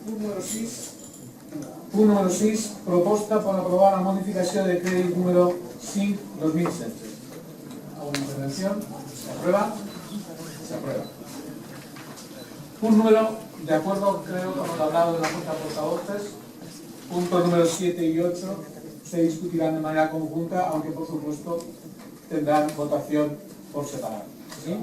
Punt número 6, proposta per aprovar la modificació de crèdit número 5-2016. ¿Alguna intervención? ¿Se aprueba? Se aprueba. Punto número, de acuerdo, creo que hemos hablado de la Junta de Portavoces. Puntos número 7 y 8 se discutirán de manera conjunta, aunque por supuesto tendrán votación por separado. ¿Sí?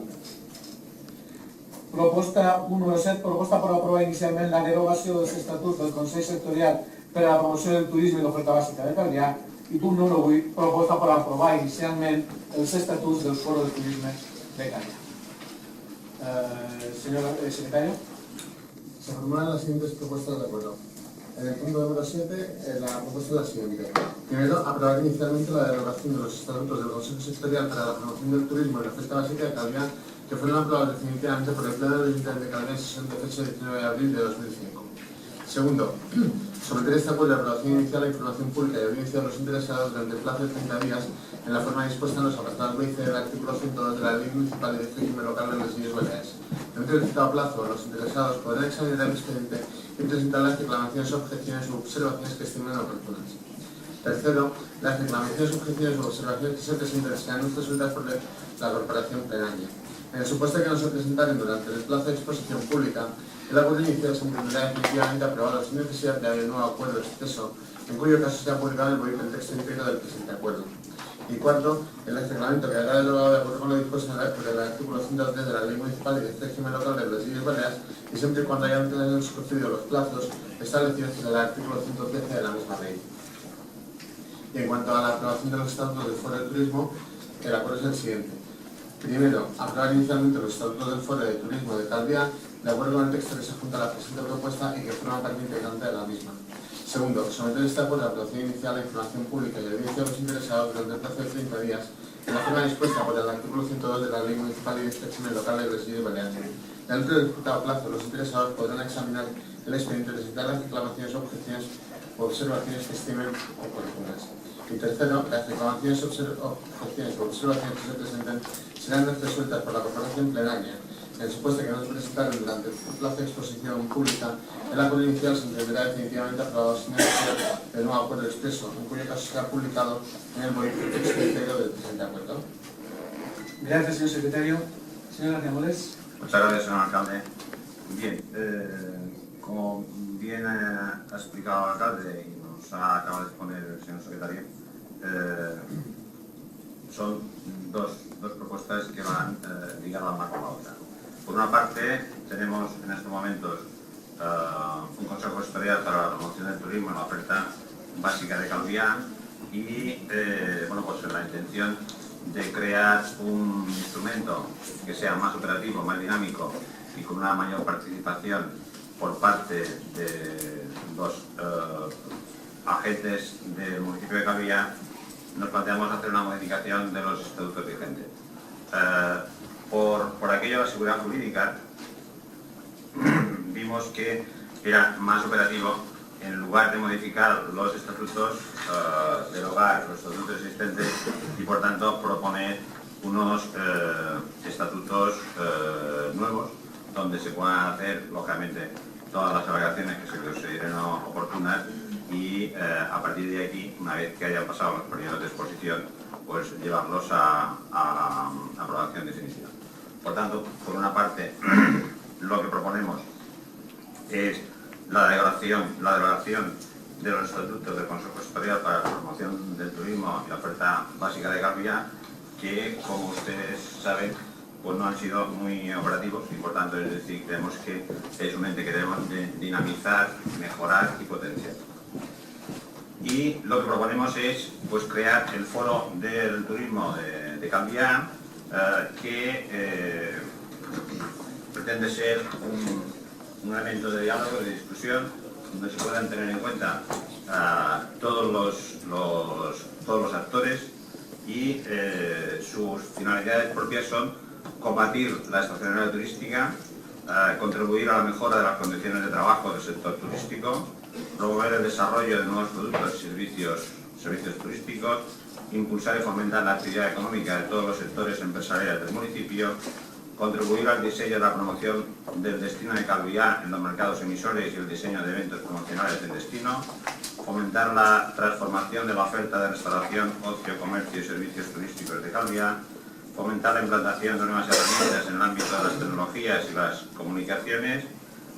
Proposta, punt número 7, proposta per aprovar inicialment la derogació dels estatuts del Consell Sectorial per a la promoció del turisme i l'oferta bàsica de Calvià. I punt número 8, proposta per aprovar inicialment els estatuts del Foro de Turisme de Calvià. Señor secretario. Se formulan las siguientes propuestas de acuerdo. En el punto número 7, la propuesta es la siguiente. Primero, aprobar inicialmente la derogación de los estatutos del Consejo Sectorial para la promoción del turismo y la oferta básica de Calvià, que fueron aprobados definitivamente por el Pleno del Ayuntamiento de Calvià en sesión de fecha 19 de abril de 2005. Segundo, someter este acuerdo de aprobación inicial a información pública y audiencia de los interesados durante el plazo de 30 días en la forma dispuesta en los apartados B y C del artículo 102 de la Ley Municipal de Régimen Local de las Islas Baleares. Dentro del citado plazo, los interesados podrán examinar el expediente y presentar las reclamaciones, objeciones u observaciones que estimen oportunas. Tercero, las reclamaciones, objeciones u observaciones que se presenten serán resueltas por la Corporación Plenaria. En el supuesto de que no se presentaren durante el plazo de exposición pública, el acuerdo inicial se entenderá definitivamente aprobado sin necesidad de haber nuevo acuerdo expreso, en cuyo caso sea publicado en el boletín del texto íntegro del presente acuerdo. Y cuarto, el reglamento quedará derogado de acuerdo con lo dispuesto por el artículo 103 de la Ley Municipal y del Régimen Local de las Islas Baleares, y siempre y cuando hayan transcurrido los plazos establecidos en el artículo 113 de la misma ley. Y en cuanto a la aprobación de los estatutos del Foro de Turismo, el acuerdo es el siguiente. Primero, aprobar inicialmente los estatutos del Foro de Turismo de Calvià, de acuerdo con el texto que se adjunta a la presente propuesta y que forma parte integrante de la misma. Segundo, someter este acuerdo a aprobación inicial a información pública y audiencia a los interesados durante el plazo de 30 días, en la forma dispuesta por el artículo 102 de la Ley Municipal y de Régimen Local de las Islas Baleares. Dentro del citado plazo, los interesados podrán examinar el expediente y presentar las reclamaciones, objeciones o observaciones que estimen oportunas. Y tercero, las reclamaciones, objeciones o observaciones que se presenten serán resueltas por la Corporación Plenaria. En el supuesto que no se presentaron durante el plazo de exposición pública, el acuerdo inicial se entenderá definitivamente aprobado sin necesidad de nuevo acuerdo expreso, en cuyo caso será publicado en el boletín del texto íntegro del presente acuerdo. Gracias, señor secretario. Señora Remoles. Muchas gracias, señor alcalde. Bien, como bien ha explicado el alcalde y nos acaba de exponer el señor secretario, son dos propuestas que van ligadas una con la otra. Por una parte, tenemos en estos momentos un Consejo Sectorial para la promoción del turismo en la oferta básica de Calvià y bueno, pues la intención de crear un instrumento que sea más operativo, más dinámico y con una mayor participación por parte de los agentes del municipio de Calvià. Nos planteamos hacer una modificación de los estatutos vigentes. Por aquello de la seguridad jurídica, vimos que era más operativo, en lugar de modificar los estatutos, derogar los estatutos existentes y por tanto proponer unos estatutos nuevos donde se puedan hacer, lógicamente, todas las alegaciones que se consideren oportunas y a partir de aquí, una vez que hayan pasado los periodos de exposición, pues llevarlos a aprobación definitiva. Por tanto, por una parte, lo que proponemos es la derogación de los estatutos del Consejo Sectorial para la promoción del turismo y la oferta básica de Calvià, que, como ustedes saben, pues no han sido muy operativos y por tanto, es decir, creemos que es un ente que debemos dinamizar, mejorar y potenciar. Y lo que proponemos es pues crear el Foro del Turismo de Calvià, que pretende ser un elemento de diálogo, de discusión, donde se puedan tener en cuenta todos los actores y sus finalidades propias son combatir la estacionalidad turística, contribuir a la mejora de las condiciones de trabajo del sector turístico, promover el desarrollo de nuevos productos y servicios turísticos, impulsar y fomentar la actividad económica de todos los sectores empresariales del municipio, contribuir al diseño de la promoción del destino de Calviá en los mercados emisores y el diseño de eventos promocionales del destino, fomentar la transformación de la oferta de restauración, ocio, comercio y servicios turísticos de Calviá, fomentar la implantación de nuevas herramientas en el ámbito de las tecnologías y las comunicaciones,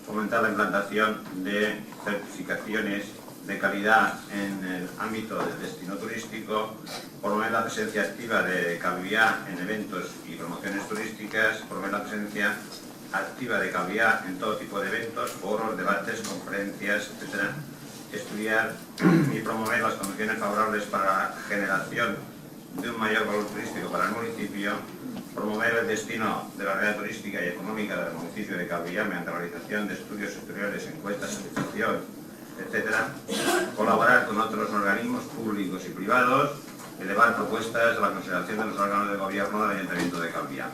fomentar la implantación de certificaciones de calidad en el ámbito del destino turístico, promover la presencia activa de Calviá en eventos y promociones turísticas, promover la presencia activa de Calviá en todo tipo de eventos, foros, debates, conferencias, etc. Estudiar y promover las condiciones favorables para la generación de un mayor valor turístico para el municipio, promover el destino de la realidad turística y económica del municipio de Calviá mediante la realización de estudios sectoriales, encuestas, satisfacción, etcétera, colaborar con otros organismos públicos y privados, elevar propuestas a la consideración de los órganos de gobierno del Ayuntamiento de Calviá.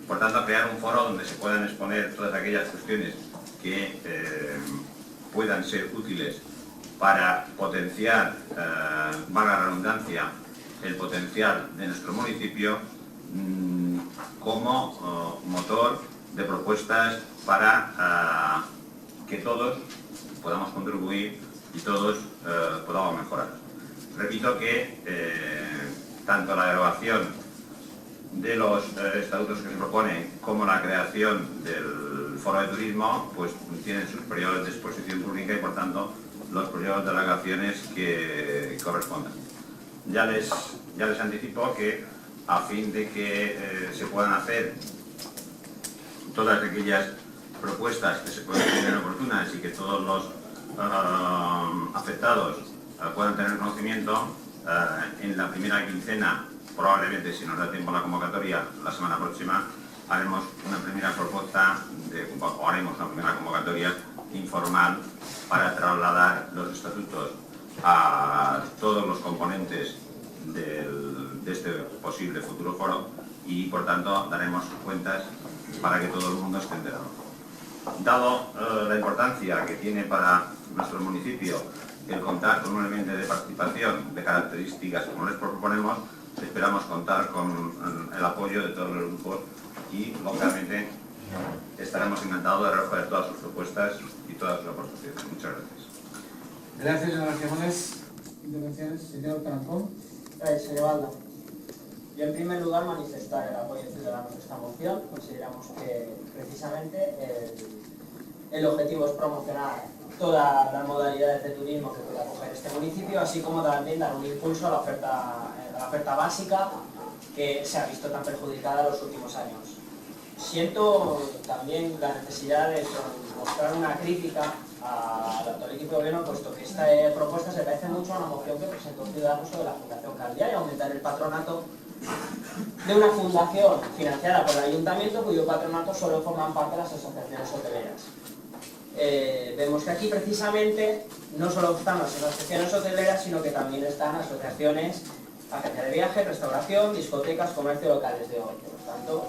Por tanto, crear un foro donde se puedan exponer todas aquellas cuestiones que puedan ser útiles para potenciar, valga la redundancia, el potencial de nuestro municipio como motor de propuestas para que todos podamos contribuir y todos podamos mejorar. Repito que tanto la derogación de los estatutos que se proponen como la creación del foro de turismo pues tienen sus periodos de exposición pública y por tanto los periodos de alegaciones que correspondan. Ya les anticipo que a fin de que se puedan hacer todas aquellas propuestas que se pueden tener oportunas y que todos los afectados puedan tener conocimiento, en la primera quincena, probablemente si nos da tiempo la convocatoria, la semana próxima, haremos una primera propuesta o haremos una primera convocatoria informal para trasladar los estatutos a todos los componentes de este posible futuro foro y por tanto daremos cuentas para que todo el mundo esté enterado. Dado la importancia que tiene para nuestro municipio el contar con un ambiente de participación de características como les proponemos, esperamos contar con el apoyo de todos los grupos y, lógicamente, estaremos encantados de recoger todas sus propuestas y todas sus aportaciones. Muchas gracias. Gracias, señora Jiménez. Intervenciones, señor Tarancón. Señor Alda, yo en primer lugar manifestar el apoyo ciudadano a esta moción. Consideramos que precisamente el objetivo es promocionar todas las modalidades de turismo que pueda acoger este municipio, así como también dar un impulso a la oferta básica que se ha visto tan perjudicada en los últimos años. Siento también la necesidad de mostrar una crítica al actual equipo de gobierno, puesto que esta propuesta se parece mucho a una moción que presentó Ciudadanos sobre la Fundación Calviá y aumentar el patronato de una fundación financiada por el ayuntamiento cuyo patronato solo forman parte las asociaciones hoteleras. Vemos que aquí precisamente no solo están las asociaciones hoteleras, sino que también están asociaciones, agencias de viaje, restauración, discotecas, comercio, locales de ocio. Por tanto,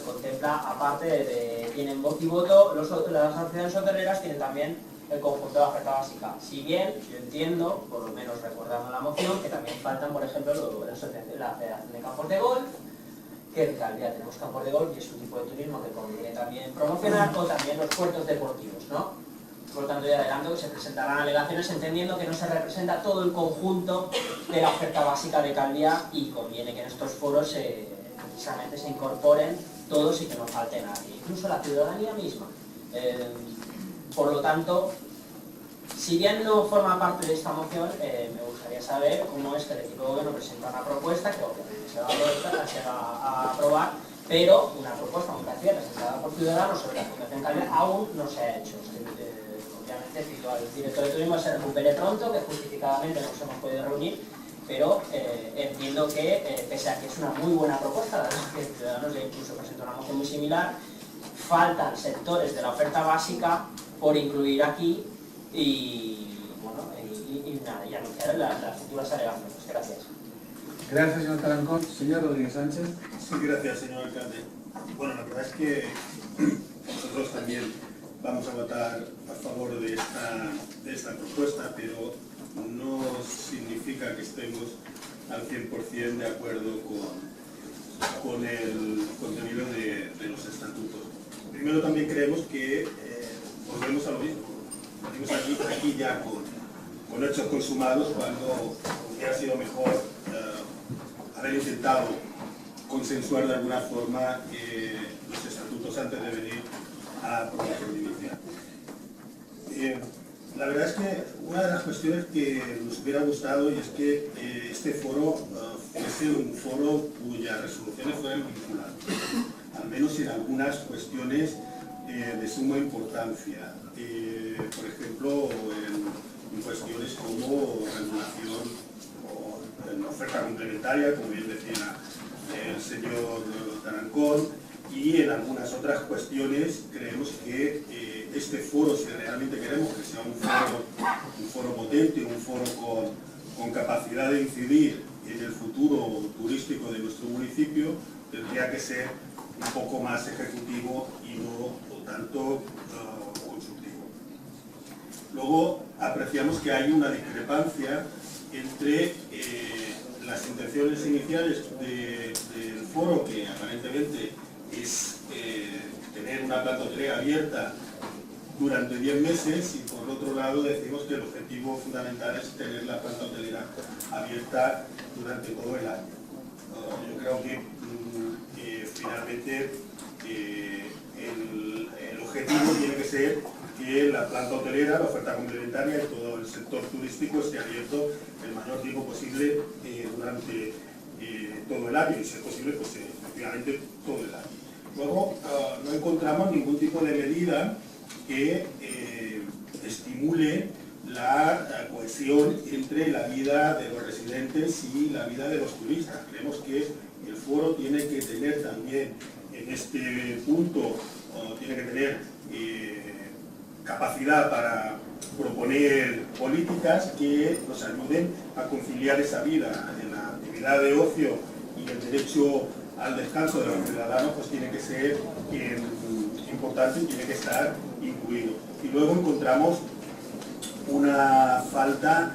contempla, aparte de tienen voz y voto, las asociaciones hoteleras tienen también el conjunto de la oferta básica. Si bien yo entiendo, por lo menos recordando la moción, que también faltan, por ejemplo, la Federación de Campos de Golf, que en Calviá tenemos campos de golf y es un tipo de turismo que conviene también promocionar, o también los puertos deportivos, ¿no? Por lo tanto, yo adelanto que se presentarán alegaciones entendiendo que no se representa todo el conjunto de la oferta básica de Calviá y conviene que en estos foros precisamente se incorporen todos y que no falte nadie, incluso la ciudadanía misma. Por lo tanto, si bien no forma parte de esta moción, me gustaría saber cómo es que el equipo de gobierno presenta una propuesta, que obviamente se va a aprobar, pero una propuesta, aunque hacía presentada por Ciudadanos sobre la Fundación Calviá, aún no se ha hecho. Obviamente pido al director de turismo que se recupere pronto, que justificadamente no nos hemos podido reunir, pero entiendo que, pese a que es una muy buena propuesta, la verdad es que Ciudadanos ya incluso presentó una moción muy similar, faltan sectores de la oferta básica por incluir aquí y nada, y anunciar las futuras alegaciones. Gracias. Gracias, señor Tarancón. Señor Rodríguez Sánchez. Sí, gracias, señor alcalde. Bueno, la verdad es que nosotros también vamos a votar a favor de esta propuesta, pero no significa que estemos al 100% de acuerdo con el contenido de los estatutos. Primero, también creemos que volvemos a lo mismo. Venimos aquí ya con hechos consumados, cuando hubiera sido mejor haber intentado consensuar de alguna forma los estatutos antes de venir a aprobación inicial. La verdad es que una de las cuestiones que nos hubiera gustado y es que este foro fuese un foro cuyas resoluciones fueran vinculantes, al menos en algunas cuestiones de suma importancia. Por ejemplo, en cuestiones como regulación o en oferta complementaria, como bien decía el señor Tarancón, y en algunas otras cuestiones creemos que este foro, si realmente queremos que sea un foro potente, un foro con capacidad de incidir en el futuro turístico de nuestro municipio, tendría que ser un poco más ejecutivo y no tanto consultivo. Luego apreciamos que hay una discrepancia entre las intenciones iniciales del foro, que aparentemente es tener una planta hotelera abierta durante 10 meses, y por otro lado decimos que el objetivo fundamental es tener la planta hotelera abierta durante todo el año. Yo creo que finalmente el objetivo tiene que ser que la planta hotelera, la oferta complementaria y todo el sector turístico esté abierto el mayor tiempo posible durante todo el año, y si es posible, pues efectivamente todo el año. Luego, no encontramos ningún tipo de medida que estimule la cohesión entre la vida de los residentes y la vida de los turistas. Creemos que el foro tiene que tener también en este punto, tiene que tener capacidad para proponer políticas que nos ayuden a conciliar esa vida en la actividad de ocio, y el derecho al descanso de los ciudadanos pues tiene que ser importante y tiene que estar incluido. Y luego encontramos una falta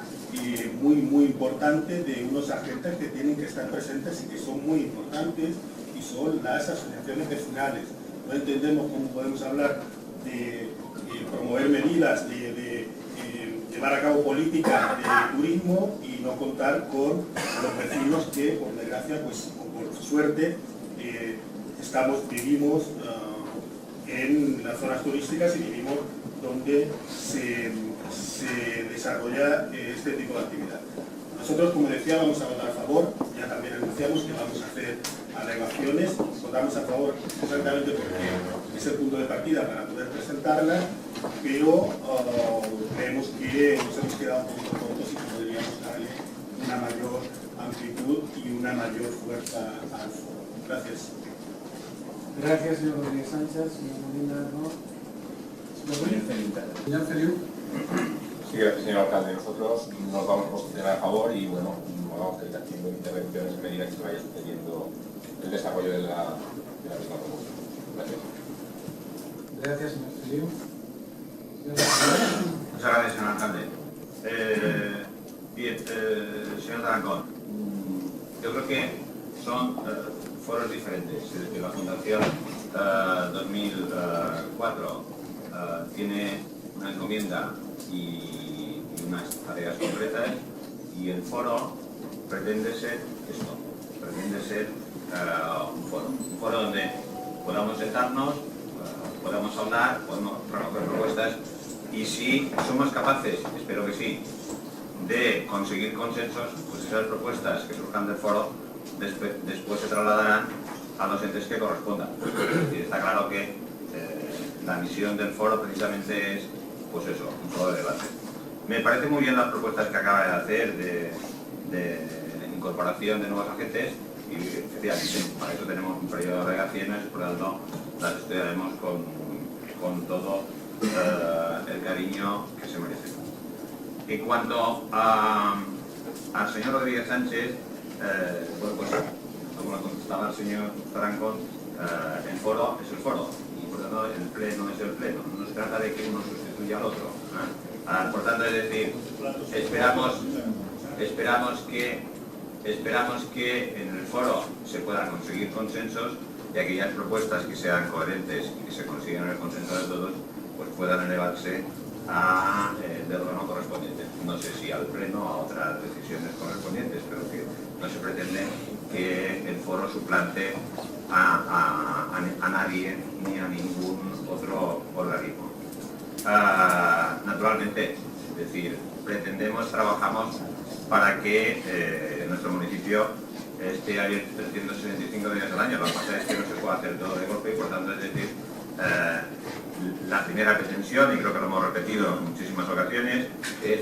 muy importante de unos agentes que tienen que estar presentes y que son muy importantes, y son las asociaciones vecinales. No entendemos cómo podemos hablar de promover medidas, de llevar a cabo políticas de turismo y no contar con los vecinos que, por desgracia, pues, o por suerte, vivimos en las zonas turísticas y vivimos donde se desarrolla este tipo de actividad. Nosotros, como decía, vamos a votar a favor. Ya también anunciamos que vamos a hacer alegaciones. Votamos a favor exactamente porque es el punto de partida para poder presentarla, pero creemos que nos hemos quedado un poquito cortos y que podríamos darle una mayor amplitud y una mayor fuerza al foro. Gracias. Gracias, señor Rodríguez Sánchez. Señor Molina, ¿no? Señor Feliu. Sí, gracias, señor alcalde. Nosotros nos vamos a posicionar a favor y, bueno, vamos a ir haciendo intervenciones en medida que se vaya sucediendo el desarrollo de la misma propuesta. Gracias. Gracias, señor Feliu. Muchas gracias, señor alcalde. Bien, señor Tarancón, yo creo que son foros diferentes. Desde la Fundación 2004 tiene una encomienda y unas tareas concretas, y el foro pretende ser esto, pretende ser un foro donde podamos sentarnos, podamos hablar, podamos proponer propuestas, y si somos capaces, espero que sí, de conseguir consensos, pues esas propuestas que surjan del foro después se trasladarán a los entes que correspondan. Y está claro que la misión del foro precisamente es, pues eso, un foro de debate. Me parece muy bien las propuestas que acaba de hacer de incorporación de nuevos agentes, y efectivamente para eso tenemos un periodo de alegaciones, por lo tanto las estudiaremos con todo el cariño que se merece. En cuanto al señor Rodríguez Sánchez, bueno, pues como lo contestaba el señor Tarancón, el foro es el foro, y por lo tanto el pleno es el pleno. No se trata de que uno sustituya al otro. Por tanto, es decir, esperamos que Esperamos que en el foro se puedan conseguir consensos y aquellas propuestas que sean coherentes y que se consigan el consenso de todos, pues puedan elevarse del órgano correspondiente. No sé si al pleno o a otras decisiones correspondientes, pero que no se pretende que el foro suplante a nadie ni a ningún otro organismo. Naturalmente, es decir, trabajamos para que nuestro municipio esté abierto 365 días al año. Lo que pasa es que no se puede hacer todo de golpe y, por tanto, es decir, la primera pretensión, y creo que lo hemos repetido en muchísimas ocasiones, es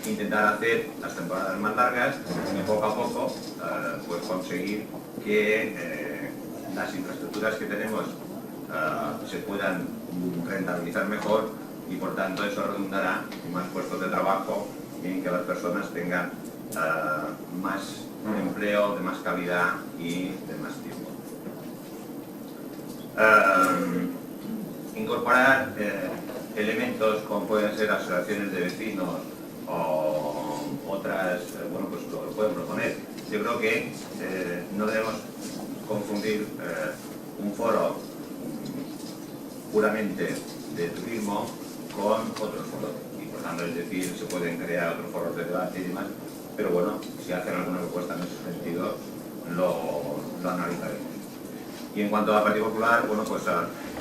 intentar hacer las temporadas más largas y poco a poco pues conseguir que las infraestructuras que tenemos se puedan rentabilizar mejor y, por tanto, eso redundará en más puestos de trabajo y en que las personas tengan más empleo de más calidad y de más tiempo. Incorporar elementos como pueden ser asociaciones de vecinos o otras, bueno, pues lo pueden proponer. Yo creo que no debemos confundir un foro puramente de turismo con otros foros, y por tanto, es decir, se pueden crear otros foros de debate y demás, pero bueno, si hacen alguna propuesta en ese sentido, lo analizaremos. Y en cuanto a la Partido Popular, bueno, pues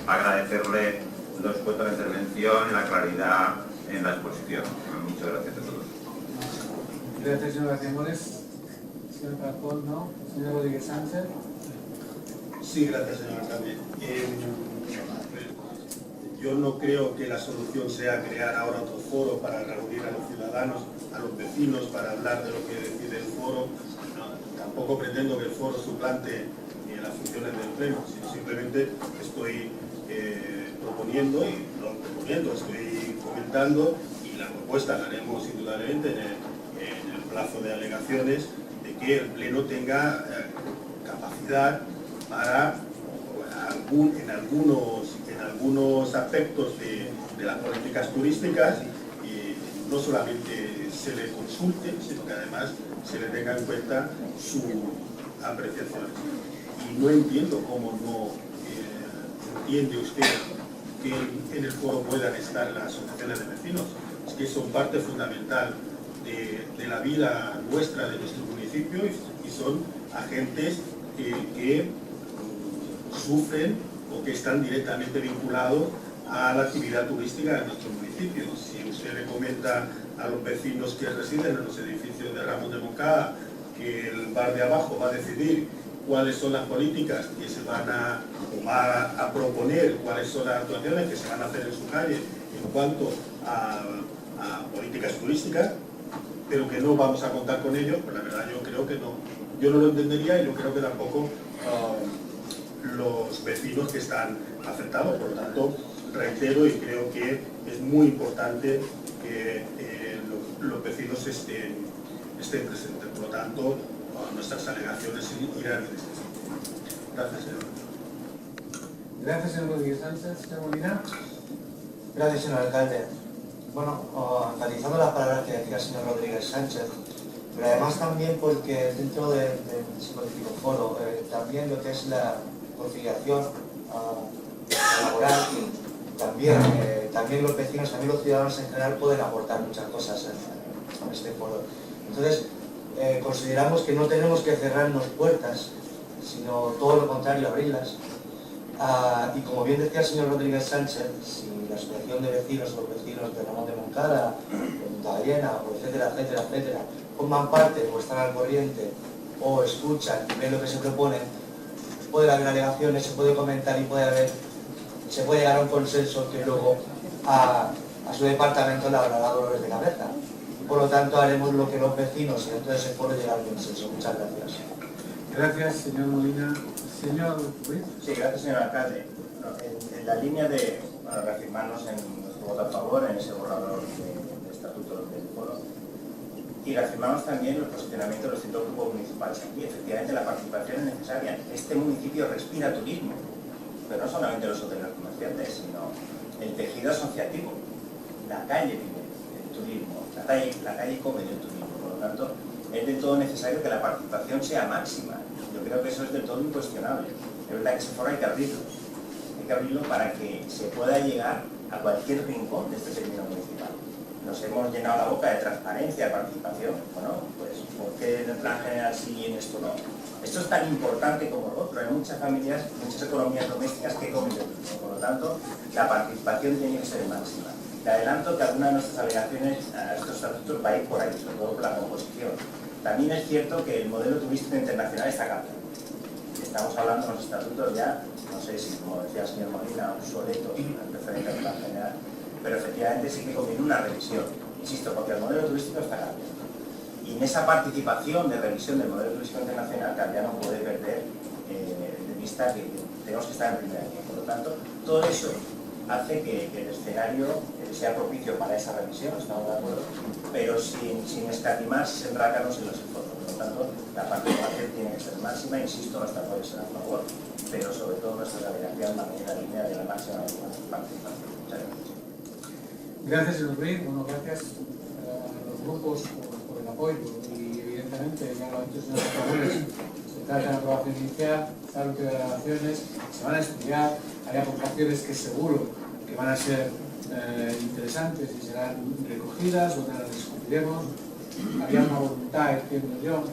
agradecerle los puestos de intervención y la claridad en la exposición. Muchas gracias a todos. Gracias, señor García Mores. Señor Pascual, ¿no? Señor Rodríguez Sánchez. Sí, gracias, señor alcalde. Yo no creo que la solución sea crear ahora otro foro para reunir a los ciudadanos, a los vecinos, para hablar de lo que decide el foro. No, tampoco pretendo que el foro suplante las funciones del pleno, sino simplemente estoy proponiendo, estoy comentando, y la propuesta la haremos indudablemente en el plazo de alegaciones, de que el pleno tenga capacidad para en algunos aspectos de las políticas turísticas, no solamente se le consulte, sino que además se le tenga en cuenta sus apreciaciones. Y no entiendo cómo no entiende usted que en el foro puedan estar las asociaciones de vecinos. Es que son parte fundamental de la vida nuestra, de nuestro municipio, y son agentes que sufren o que están directamente vinculados a la actividad turística de nuestro municipio. Si usted le comenta a los vecinos que residen en los edificios de Ramos de Moncada que el bar de abajo va a decidir cuáles son las políticas que se va a proponer, cuáles son las actuaciones que se van a hacer en su calle en cuanto a políticas turísticas, pero que no vamos a contar con ellos, pues la verdad yo creo que no. Yo no lo entendería, y yo creo que tampoco los vecinos que están afectados. Por lo tanto, reitero y creo que es muy importante que los vecinos estén presentes. Por lo tanto, nuestras alegaciones irán en este sentido. Gracias, señor. Gracias, señor Rodríguez Sánchez. Señor Molina. Gracias, señor alcalde. Bueno, analizando las palabras que decía el señor Rodríguez Sánchez, pero además también porque dentro del psicodélico foro, también lo que es la conciliación laboral, también los vecinos, también los ciudadanos en general pueden aportar muchas cosas en este foro. Entonces, consideramos que no tenemos que cerrarnos puertas, sino todo lo contrario, abrirlas. Y como bien decía el señor Rodríguez Sánchez, si la asociación de vecinos o los vecinos de Ramón de Moncada, de Punta Ballena, etcétera, forman parte o están al corriente o escuchan y ven lo que se propone, puede haber alegaciones, se puede comentar y se puede llegar a un consenso que luego a su departamento le habrá dado dolores de cabeza. Por lo tanto, haremos lo que los vecinos, y entonces se puede llegar a un consenso. Muchas gracias. Gracias, señor Molina. Señor Ruiz. Sí, gracias, señor alcalde. En la línea de reafirmarnos en nuestro voto a favor en ese borrador de estatuto del foro, y reafirmamos también el posicionamiento de los distintos grupos municipales aquí. Efectivamente, la participación es necesaria. Este municipio respira turismo, pero no solamente los hoteles comerciantes, sino el tejido asociativo. La calle vive el turismo, la calle come del turismo. Por lo tanto, es del todo necesario que la participación sea máxima. Yo creo que eso es del todo incuestionable. Es verdad que ese foro hay que abrirlo para que se pueda llegar a cualquier rincón de este término municipal. Nos hemos llenado la boca de transparencia, de participación. Bueno, pues ¿por qué en el plan general sí y en esto no? Esto es tan importante como lo otro. Hay muchas familias, muchas economías domésticas que comen de turismo. Por lo tanto, la participación tiene que ser máxima. Te adelanto que alguna de nuestras alegaciones a estos estatutos va a ir por ahí, sobre todo por la composición. También es cierto que el modelo turístico internacional está cambiando. Estamos hablando de los estatutos ya, no sé si, como decía el señor Molina, obsoletos referente al plan general, pero efectivamente sí que conviene una revisión, insisto, porque el modelo turístico está cambiando. Y en esa participación de revisión del modelo turístico internacional, Calviá no puede perder de vista que tenemos que estar en primera línea. Por lo tanto, todo eso hace que el escenario sea propicio para esa revisión, estamos de acuerdo, pero sin escatimar, sin enracarnos en los esfuerzos. Por lo tanto, la participación tiene que ser máxima, insisto, nuestra apoyo será a favor, pero sobre todo nuestra delegación va en la línea de la máxima participación. Muchas gracias. Gracias, señor Brin. Bueno, gracias a los grupos por el apoyo y evidentemente, ya lo ha dicho el señor Cabrales, se trata de aprobación inicial, se han de relaciones, se van a estudiar, hay aportaciones que seguro que van a ser interesantes y serán recogidas, otras las discutiremos. Había una voluntad, entiendo yo,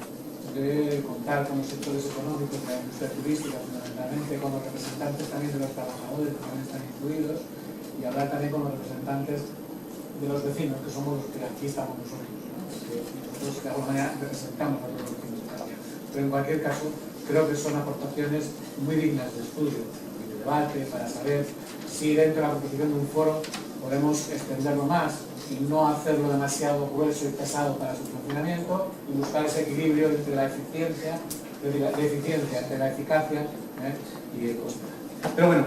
de contar con los sectores económicos de la industria turística, fundamentalmente con los representantes también de los trabajadores que también están incluidos, y hablar también con los representantes de los vecinos, que somos los que aquí estamos nosotros, ¿no? Porque nosotros de alguna manera representamos a todos los vecinos de Calviá. Pero en cualquier caso, creo que son aportaciones muy dignas de estudio y de debate para saber si dentro de la composición de un foro podemos extenderlo más y no hacerlo demasiado grueso y pesado para su funcionamiento y buscar ese equilibrio entre la eficiencia, entre la eficacia y el coste. Pero bueno,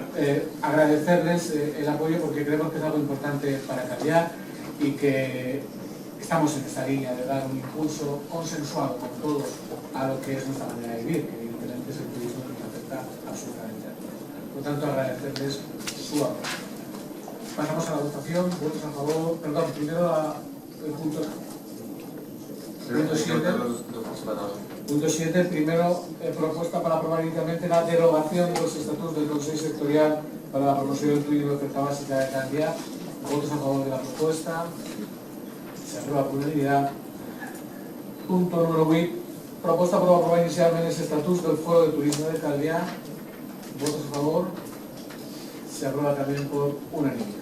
agradecerles el apoyo porque creemos que es algo importante para Calviá y que estamos en esta línea de dar un impulso consensuado con todos a lo que es nuestra manera de vivir, que evidentemente es el turismo que nos afecta absolutamente a todos. Por lo tanto, agradecerles su apoyo. Pasamos a la votación. Votos a favor. Perdón, primero el punto 7. Punto 7. Primero, propuesta para aprobar inicialmente la derogación de los estatutos del Consejo Sectorial para la promoción del turismo de oferta básica de Calviá. Votos a favor de la propuesta. Se aprueba por unanimidad. Punto número 8. Proposta per aprovar inicialment els estatuts del Foro de Turisme de Calviá. Votos a favor. Se aprueba también por unanimidad.